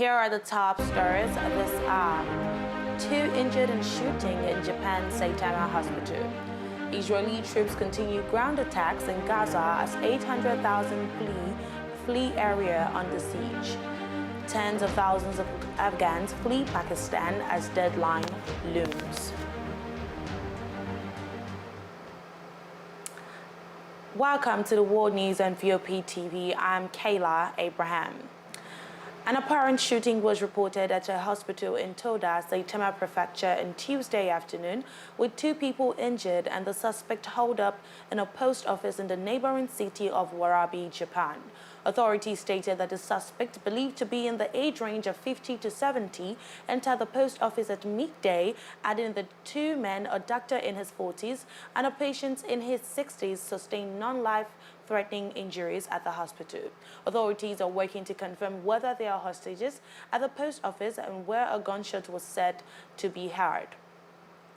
Here are the top stories this hour. 2 injured in shooting in Japan's Saitama hospital. Israeli troops continue ground attacks in Gaza as 800,000 flee area under siege. Tens of thousands of Afghans flee Pakistan as deadline looms. Welcome to the World News on VOP TV. I'm Kayla Abraham. An apparent shooting was reported at a hospital in Toda, Saitama Prefecture on Tuesday afternoon, with 2 people injured and the suspect holed up in a post office in the neighboring city of Warabi, Japan. Authorities stated that the suspect, believed to be in the age range of 50 to 70, entered the post office at midday, adding the 2 men, a doctor in his 40s and a patient in his 60s, sustained non-life-threatening injuries at the hospital. Authorities are working to confirm whether they are hostages at the post office and where a gunshot was said to be heard.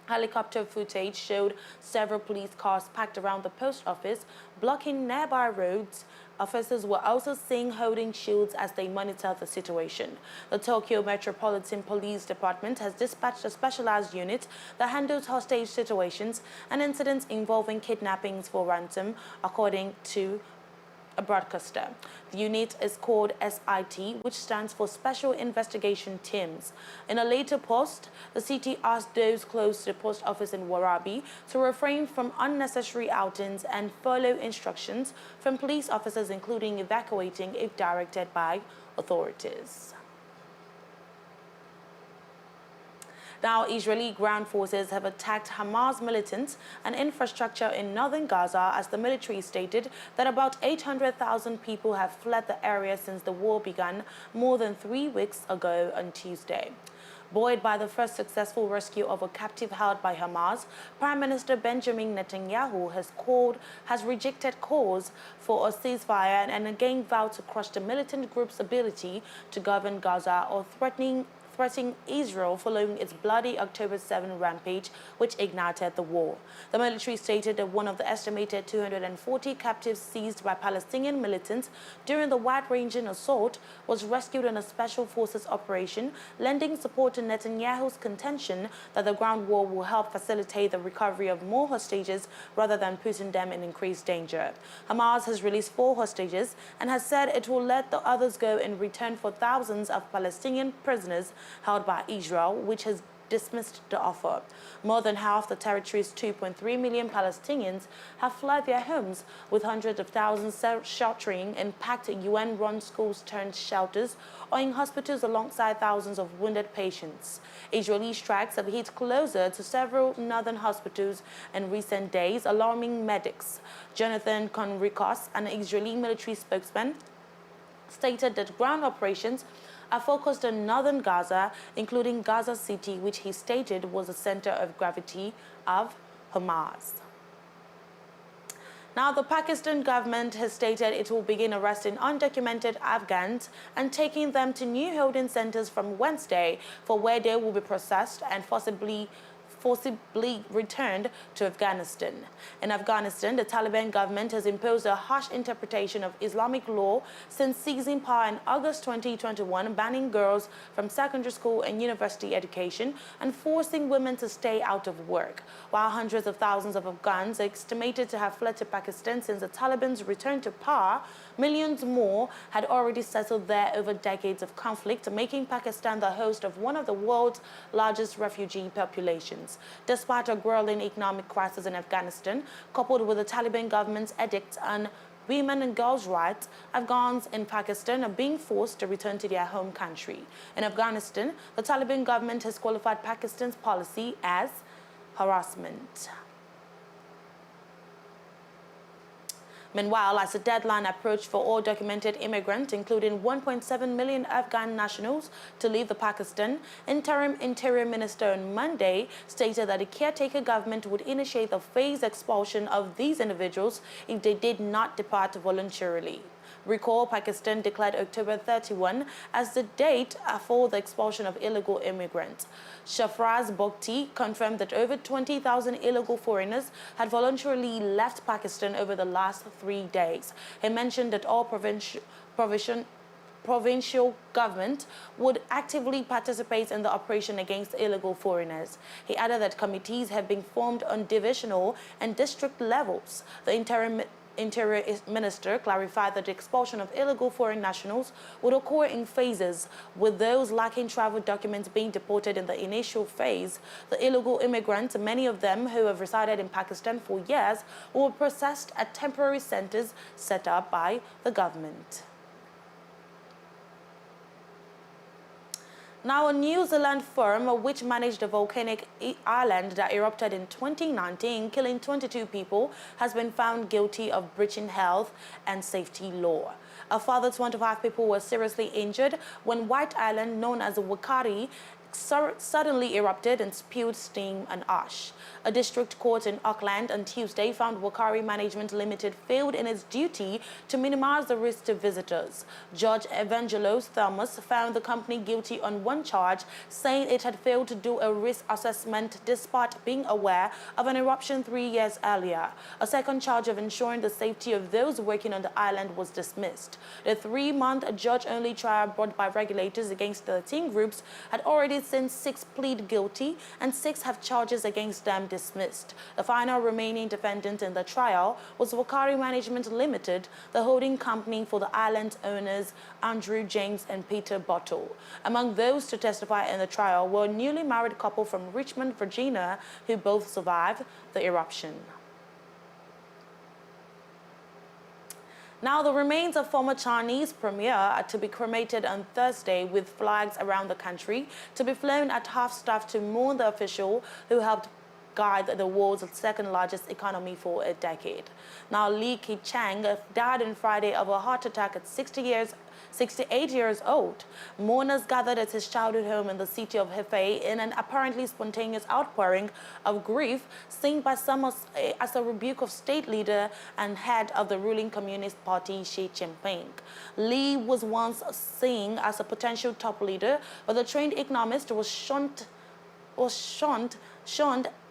Helicopter footage showed several police cars packed around the post office, blocking nearby roads. Officers were also seen holding shields as they monitored the situation. The Tokyo Metropolitan Police Department has dispatched a specialized unit that handles hostage situations and incidents involving kidnappings for ransom, according to a broadcaster. The unit is called SIT, which stands for Special Investigation Teams. In a later post, the city asked those close to the post office in Warabi to refrain from unnecessary outings and follow instructions from police officers, including evacuating if directed by authorities. Now, Israeli ground forces have attacked Hamas militants and infrastructure in northern Gaza as the military stated that about 800,000 people have fled the area since the war began more than 3 weeks ago on Tuesday. Buoyed by the first successful rescue of a captive held by Hamas, Prime Minister Benjamin Netanyahu has rejected calls for a ceasefire and again vowed to crush the militant group's ability to govern Gaza or threatening Israel following its bloody October 7 rampage, which ignited the war. The military stated that one of the estimated 240 captives seized by Palestinian militants during the wide-ranging assault was rescued in a special forces operation, lending support to Netanyahu's contention that the ground war will help facilitate the recovery of more hostages rather than putting them in increased danger. Hamas has released 4 hostages and has said it will let the others go in return for thousands of Palestinian prisoners held by Israel, which has dismissed the offer. More than half the territory's 2.3 million Palestinians have fled their homes, with hundreds of thousands sheltering in packed UN-run schools turned shelters or in hospitals alongside thousands of wounded patients. Israeli strikes have hit closer to several northern hospitals in recent days, alarming medics. Jonathan Conricos, an Israeli military spokesman, stated that ground operations are focused on northern Gaza, including Gaza City, which he stated was the center of gravity of Hamas. Now, the Pakistan government has stated it will begin arresting undocumented Afghans and taking them to new holding centers from Wednesday, for where they will be processed and forcibly returned to Afghanistan. In Afghanistan, the Taliban government has imposed a harsh interpretation of Islamic law since seizing power in August 2021, banning girls from secondary school and university education and forcing women to stay out of work. While hundreds of thousands of Afghans are estimated to have fled to Pakistan since the Taliban's return to power, millions more had already settled there over decades of conflict, making Pakistan the host of one of the world's largest refugee populations. Despite a growing economic crisis in Afghanistan, coupled with the Taliban government's edicts on women and girls' rights, Afghans in Pakistan are being forced to return to their home country. In Afghanistan, the Taliban government has qualified Pakistan's policy as harassment. Meanwhile, as the deadline approached for all documented immigrants, including 1.7 million Afghan nationals, to leave the Pakistan, Interior Minister on Monday stated that the caretaker government would initiate the phased expulsion of these individuals if they did not depart voluntarily. Recall, Pakistan declared October 31 as the date for the expulsion of illegal immigrants. Shafraz Bhakti confirmed that over 20,000 illegal foreigners had voluntarily left Pakistan over the last 3 days. He mentioned that all provisional provincial government would actively participate in the operation against illegal foreigners. He added that committees have been formed on divisional and district levels. The Interior Minister clarified that the expulsion of illegal foreign nationals would occur in phases, with those lacking travel documents being deported in the initial phase. The illegal immigrants, many of them who have resided in Pakistan for years, were processed at temporary centers set up by the government. Now, a New Zealand firm which managed a volcanic island that erupted in 2019, killing 22 people, has been found guilty of breaching health and safety law. A further 25 people were seriously injured when White Island, known as Wakari, suddenly erupted and spewed steam and ash. A district court in Auckland on Tuesday found Wakari Management Limited failed in its duty to minimize the risk to visitors. Judge Evangelos Thomas found the company guilty on one charge, saying it had failed to do a risk assessment despite being aware of an eruption 3 years earlier. A second charge of ensuring the safety of those working on the island was dismissed. The 3-month judge-only trial brought by regulators against 13 groups had already since 6 plead guilty and 6 have charges against them dismissed. The final remaining defendant in the trial was Wakari Management Limited, the holding company for the island's owners Andrew James and Peter Bottle. Among those to testify in the trial were a newly married couple from Richmond, Virginia, who both survived the eruption. Now, the remains of former Chinese premier are to be cremated on Thursday with flags around the country to be flown at half-staff to mourn the official who helped guide the world's second largest economy for a decade. Now, Li Keqiang died on Friday of a heart attack at 68 years old. Mourners gathered at his childhood home in the city of Hefei in an apparently spontaneous outpouring of grief, seen by some as a rebuke of state leader and head of the ruling Communist Party, Xi Jinping. Li was once seen as a potential top leader, but the trained economist was shunned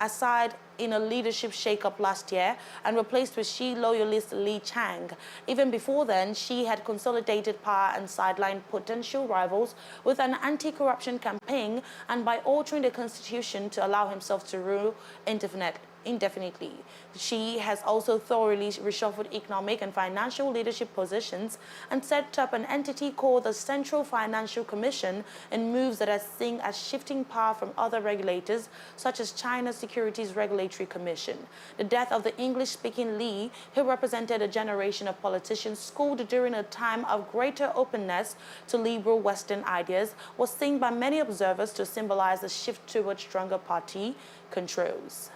aside in a leadership shake-up last year and replaced with Xi loyalist Li Chang. Even before then, Xi had consolidated power and sidelined potential rivals with an anti-corruption campaign and by altering the constitution to allow himself to rule indefinitely. Xi has also thoroughly reshuffled economic and financial leadership positions and set up an entity called the Central Financial Commission in moves that are seen as shifting power from other regulators such as China's Securities Regulatory Commission. The death of the English-speaking Li, who represented a generation of politicians schooled during a time of greater openness to liberal Western ideas, was seen by many observers to symbolize a shift towards stronger party controls.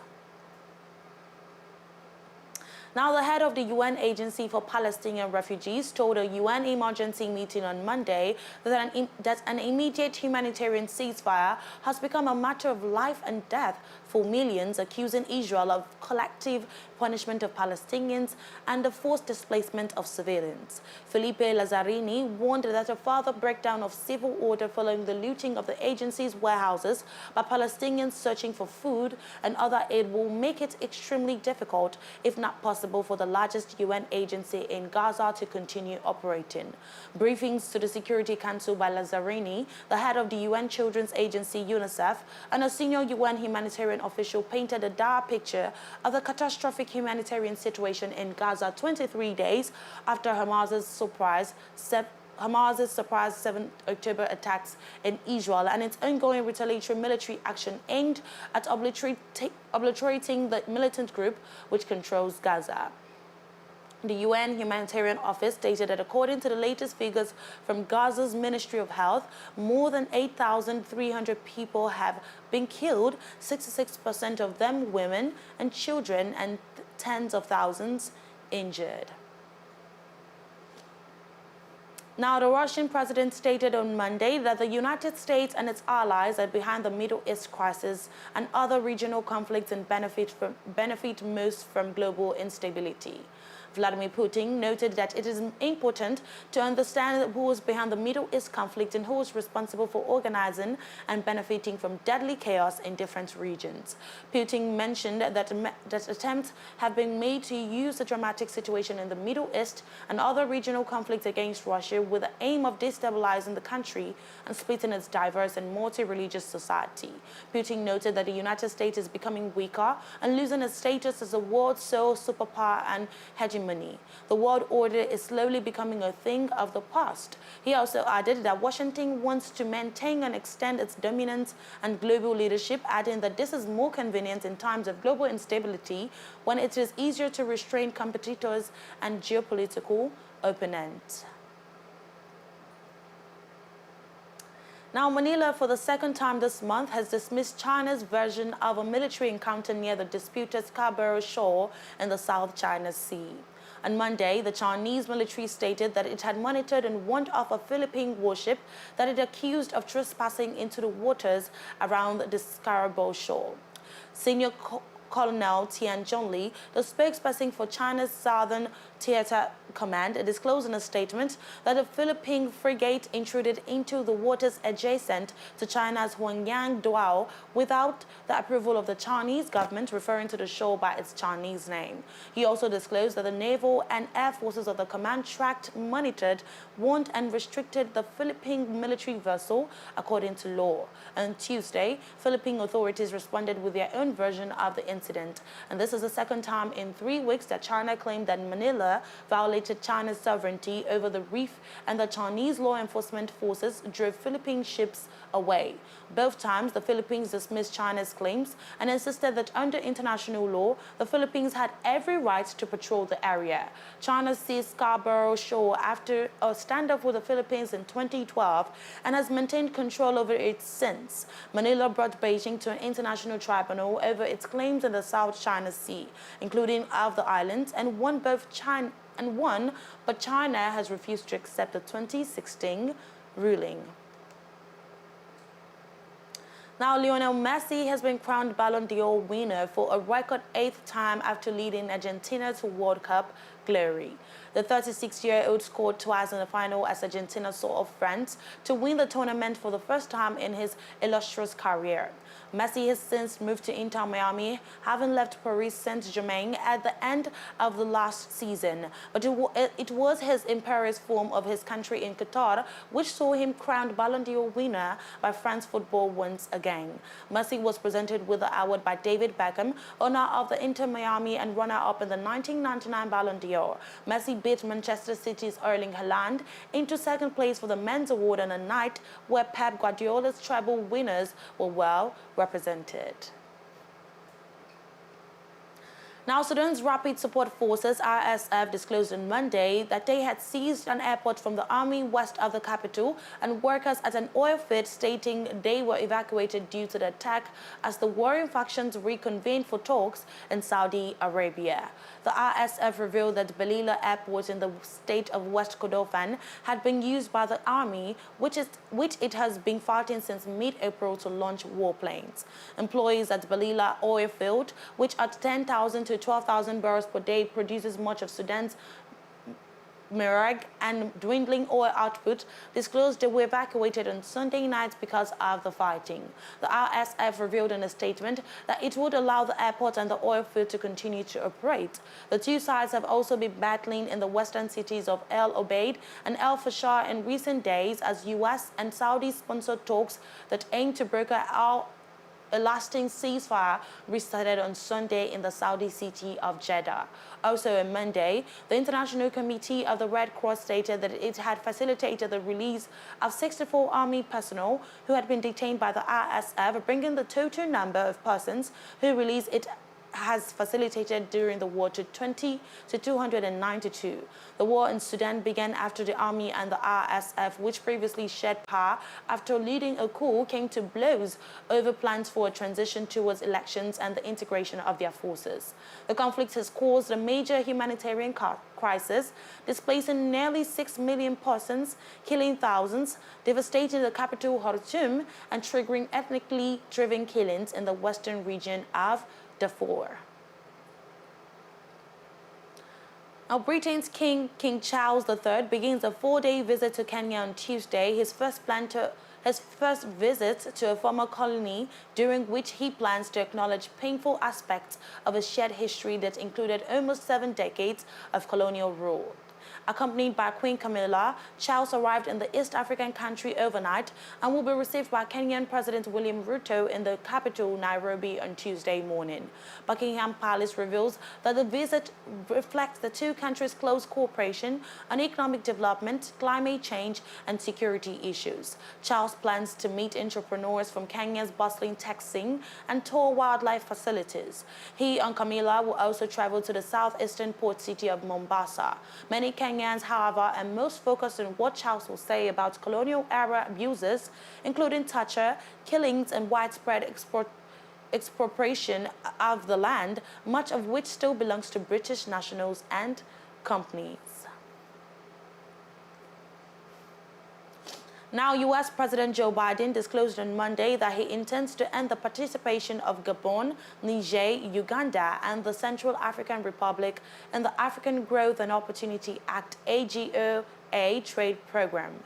Now, the head of the UN Agency for Palestinian Refugees told a UN emergency meeting on Monday that an immediate humanitarian ceasefire has become a matter of life and death for millions, accusing Israel of collective punishment of Palestinians and the forced displacement of civilians. Felipe Lazzarini warned that a further breakdown of civil order following the looting of the agency's warehouses by Palestinians searching for food and other aid will make it extremely difficult, if not possible, for the largest UN agency in Gaza to continue operating. Briefings to the Security Council by Lazzarini, the head of the UN Children's Agency UNICEF, and a senior UN humanitarian official painted a dire picture of the catastrophic humanitarian situation in Gaza 23 days after Hamas's surprise 7 October attacks in Israel and its ongoing retaliatory military action aimed at obliterating the militant group which controls Gaza. The UN Humanitarian Office stated that according to the latest figures from Gaza's Ministry of Health, more than 8,300 people have been killed, 66% of them women and children, and tens of thousands injured. Now, the Russian president stated on Monday that the United States and its allies are behind the Middle East crisis and other regional conflicts and benefit most from global instability. Vladimir Putin noted that it is important to understand who is behind the Middle East conflict and who is responsible for organizing and benefiting from deadly chaos in different regions. Putin mentioned that attempts have been made to use the dramatic situation in the Middle East and other regional conflicts against Russia with the aim of destabilizing the country and splitting its diverse and multi-religious society. Putin noted that the United States is becoming weaker and losing its status as a world sole superpower and hegemony. The world order is slowly becoming a thing of the past. He also added that Washington wants to maintain and extend its dominance and global leadership, adding that this is more convenient in times of global instability when it is easier to restrain competitors and geopolitical opponents. Now, Manila, for the second time this month, has dismissed China's version of a military encounter near the disputed Scarborough shore in the South China Sea. On Monday, the Chinese military stated that it had monitored and warned off a Philippine warship that it accused of trespassing into the waters around the Scarborough shore. Senior Colonial Tian Zhongli, the spokesperson for China's Southern Theater Command, disclosed in a statement that a Philippine frigate intruded into the waters adjacent to China's Huangyang Dao without the approval of the Chinese government, referring to the shore by its Chinese name. He also disclosed that the naval and air forces of the command tracked, monitored, warned, and restricted the Philippine military vessel according to law. On Tuesday, Philippine authorities responded with their own version of the incident, and this is the second time in 3 weeks that China claimed that Manila violated China's sovereignty over the reef and the Chinese law enforcement forces drove Philippine ships away. Both times, the Philippines dismissed China's claims and insisted that under international law, the Philippines had every right to patrol the area. China seized Scarborough shore after a standoff with the Philippines in 2012 and has maintained control over it since. Manila brought Beijing to an international tribunal over its claims in the South China Sea, including of the islands, and won, but China has refused to accept the 2016 ruling. Now, Lionel Messi has been crowned Ballon d'Or winner for a record 8th time after leading Argentina to World Cup glory. The 36-year-old scored twice in the final as Argentina saw off France to win the tournament for the first time in his illustrious career. Messi has since moved to Inter Miami, having left Paris Saint-Germain at the end of the last season. But it was his imperious form of his country in Qatar which saw him crowned Ballon d'Or winner by France football once again. Messi was presented with the award by David Beckham, owner of the Inter Miami and runner-up in the 1999 Ballon d'Or. Messi beat Manchester City's Erling Haaland into second place for the men's award on a night where Pep Guardiola's treble winners were well represented. Now, Sudan's Rapid Support Forces, RSF, disclosed on Monday that they had seized an airport from the army west of the capital and workers at an oil field, stating they were evacuated due to the attack as the warring factions reconvened for talks in Saudi Arabia. The RSF revealed that Belila Airport in the state of West Kordofan had been used by the army, which it has been fighting since mid-April to launch warplanes. Employees at Belila oil field, which at 10,000 to 12,000 barrels per day produces much of Sudan's Mirag and dwindling oil output, disclosed they were evacuated on Sunday night because of the fighting. The RSF revealed in a statement that it would allow the airport and the oil field to continue to operate. The two sides have also been battling in the western cities of El Obeid and El Fasher in recent days as US and Saudi-sponsored talks that aim to broker a lasting ceasefire restarted on Sunday in the Saudi city of Jeddah. Also on Monday, the International Committee of the Red Cross stated that it had facilitated the release of 64 army personnel who had been detained by the RSF, bringing the total number of persons who released it has facilitated during the war to 292. The war in Sudan began after the army and the RSF, which previously shared power after leading a coup, came to blows over plans for a transition towards elections and the integration of their forces. The conflict has caused a major humanitarian crisis, displacing nearly 6 million persons, killing thousands, devastating the capital Khartoum, and triggering ethnically driven killings in the western region of Darfur. Now, Britain's King Charles III, begins a 4-day visit to Kenya on Tuesday, his first visit to a former colony, during which he plans to acknowledge painful aspects of a shared history that included almost 7 decades of colonial rule. Accompanied by Queen Camilla, Charles arrived in the East African country overnight and will be received by Kenyan President William Ruto in the capital, Nairobi, on Tuesday morning. Buckingham Palace reveals that the visit reflects the two countries' close cooperation on economic development, climate change, and security issues. Charles plans to meet entrepreneurs from Kenya's bustling tech scene and tour wildlife facilities. He and Camilla will also travel to the southeastern port city of Mombasa. Many Kenyans, however, are most focused on what Charles will say about colonial-era abuses, including torture, killings, and widespread expropriation of the land, much of which still belongs to British nationals and companies. Now, U.S. President Joe Biden disclosed on Monday that he intends to end the participation of Gabon, Niger, Uganda, and the Central African Republic in the African Growth and Opportunity Act (AGOA) trade program.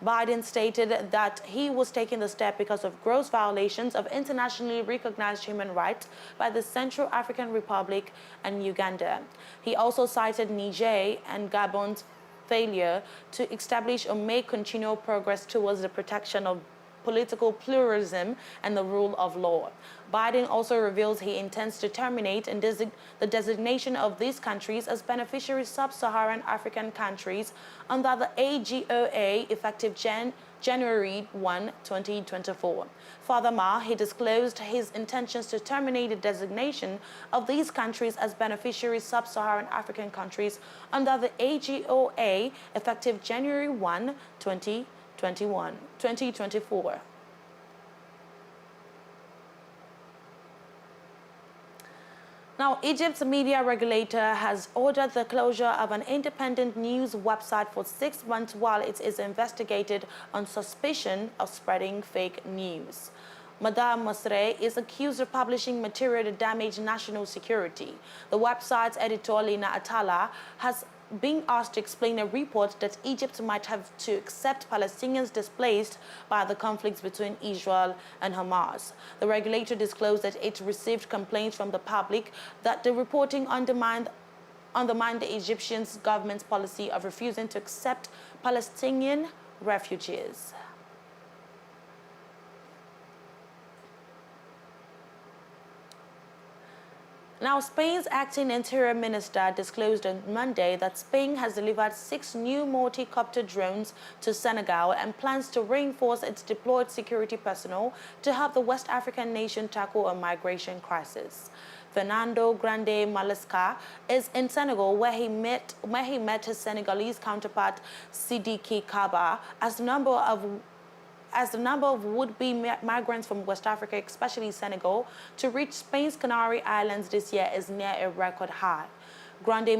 Biden stated that he was taking the step because of gross violations of internationally recognized human rights by the Central African Republic and Uganda. He also cited Niger and Gabon's failure to establish or make continual progress towards the protection of political pluralism and the rule of law. Biden also reveals he intends to terminate the designation of these countries as beneficiary sub-Saharan African countries under the AGOA effective January 1, 2024. Furthermore, he disclosed his intentions to terminate the designation of these countries as beneficiary sub-Saharan African countries under the AGOA effective January 1, 2024. Now, Egypt's media regulator has ordered the closure of an independent news website for 6 months while it is investigated on suspicion of spreading fake news. Madame Masre is accused of publishing material that damage national security. The website's editor, Lina Atala, has being asked to explain a report that Egypt might have to accept Palestinians displaced by the conflicts between Israel and Hamas. The regulator disclosed that it received complaints from the public that the reporting undermined the Egyptian government's policy of refusing to accept Palestinian refugees. Now, Spain's acting interior minister disclosed on Monday that Spain has delivered 6 new multi-copter drones to Senegal and plans to reinforce its deployed security personnel to help the West African nation tackle a migration crisis. Fernando Grande Malasca is in Senegal, where he met his Senegalese counterpart Sidiki Kaba as the number of would-be migrants from West Africa, especially Senegal, to reach Spain's Canary Islands this year is near a record high. Grande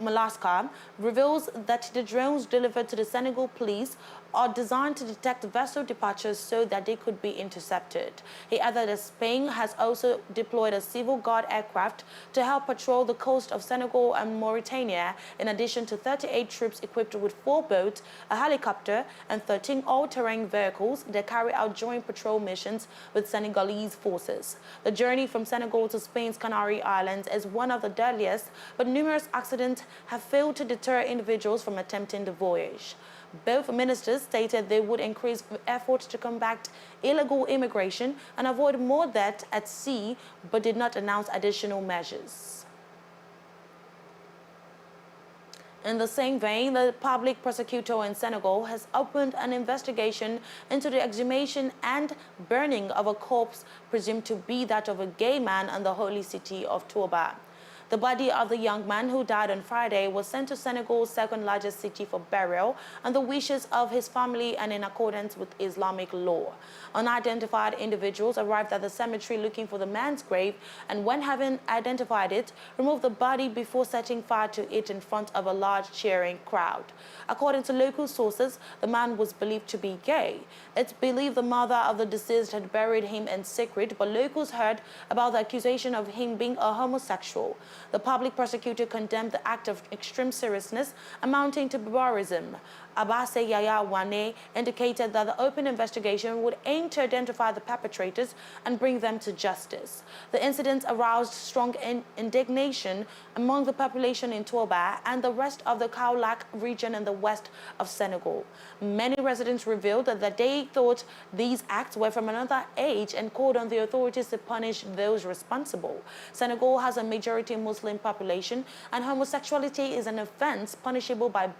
Malasca reveals that the drones delivered to the Senegal police are designed to detect vessel departures so that they could be intercepted. He added that Spain has also deployed a civil guard aircraft to help patrol the coast of Senegal and Mauritania, in addition to 38 troops equipped with 4 boats, a helicopter, and 13 all-terrain vehicles that carry out joint patrol missions with Senegalese forces. The journey from Senegal to Spain's Canary Islands is one of the deadliest, but numerous accidents have failed to deter individuals from attempting the voyage. Both ministers stated they would increase efforts to combat illegal immigration and avoid more death at sea, but did not announce additional measures. In the same vein, the public prosecutor in Senegal has opened an investigation into the exhumation and burning of a corpse presumed to be that of a gay man in the holy city of Touba. The body of the young man who died on Friday was sent to Senegal's second-largest city for burial on the wishes of his family and in accordance with Islamic law. Unidentified individuals arrived at the cemetery looking for the man's grave and, when having identified it, removed the body before setting fire to it in front of a large cheering crowd. According to local sources, the man was believed to be gay. It's believed the mother of the deceased had buried him in secret, but locals heard about the accusation of him being a homosexual. The public prosecutor condemned the act of extreme seriousness amounting to barbarism. Abase Yaya Wane indicated that the open investigation would aim to identify the perpetrators and bring them to justice. The incident aroused strong indignation among the population in Touba and the rest of the Kaolack region in the west of Senegal. Many residents revealed that they thought these acts were from another age and called on the authorities to punish those responsible. Senegal has a majority Muslim population, and homosexuality is an offense punishable by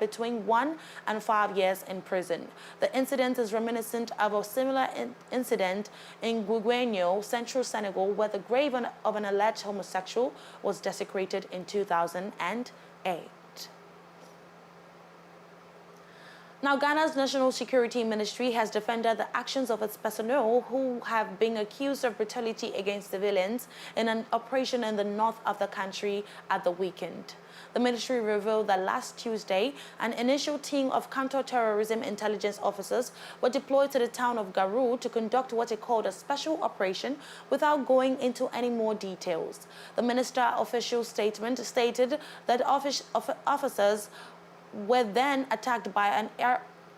between 1 and 5 years in prison. The incident is reminiscent of a similar incident in Guguenyo, central Senegal, where the grave of an alleged homosexual was desecrated in 2008. Now, Ghana's National Security Ministry has defended the actions of its personnel who have been accused of brutality against civilians in an operation in the north of the country at the weekend. The ministry revealed that last Tuesday, an initial team of counter-terrorism intelligence officers were deployed to the town of Garou to conduct what it called a special operation without going into any more details. The minister's official statement stated that officers were then attacked by an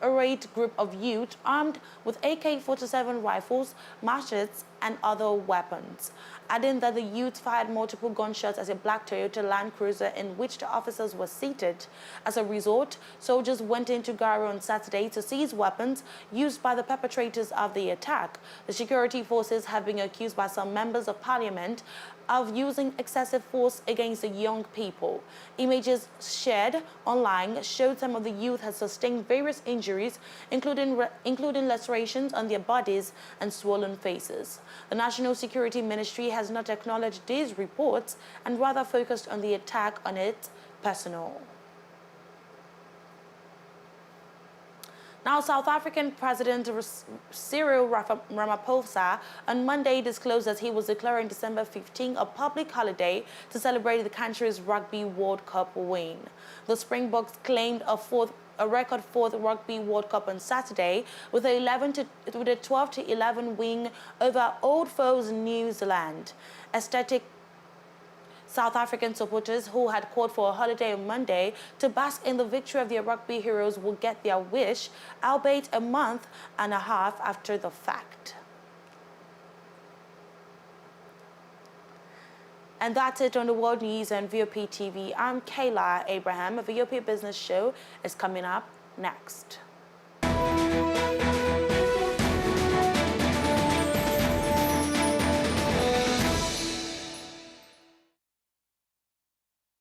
irate group of youth armed with AK-47 rifles, machetes, and other weapons, adding that the youth fired multiple gunshots at a black Toyota Land Cruiser in which the officers were seated. As a result, soldiers went into Garo on Saturday to seize weapons used by the perpetrators of the attack. The security forces have been accused by some members of parliament of using excessive force against the young people. Images shared online showed some of the youth had sustained various injuries, including lacerations on their bodies and swollen faces. The National Security Ministry has not acknowledged these reports and rather focused on the attack on its personnel. Now, South African President Cyril Ramaphosa on Monday disclosed that he was declaring December 15 a public holiday to celebrate the country's Rugby World Cup win. The Springboks claimed a record fourth Rugby World Cup on Saturday with a 12-11 win over old foes New Zealand. Ecstatic South African supporters who had called for a holiday on Monday to bask in the victory of their rugby heroes will get their wish, albeit a month and a half after the fact. And that's it on the World News and VOP TV. I'm Kayla Abraham. A VOP Business Show is coming up next.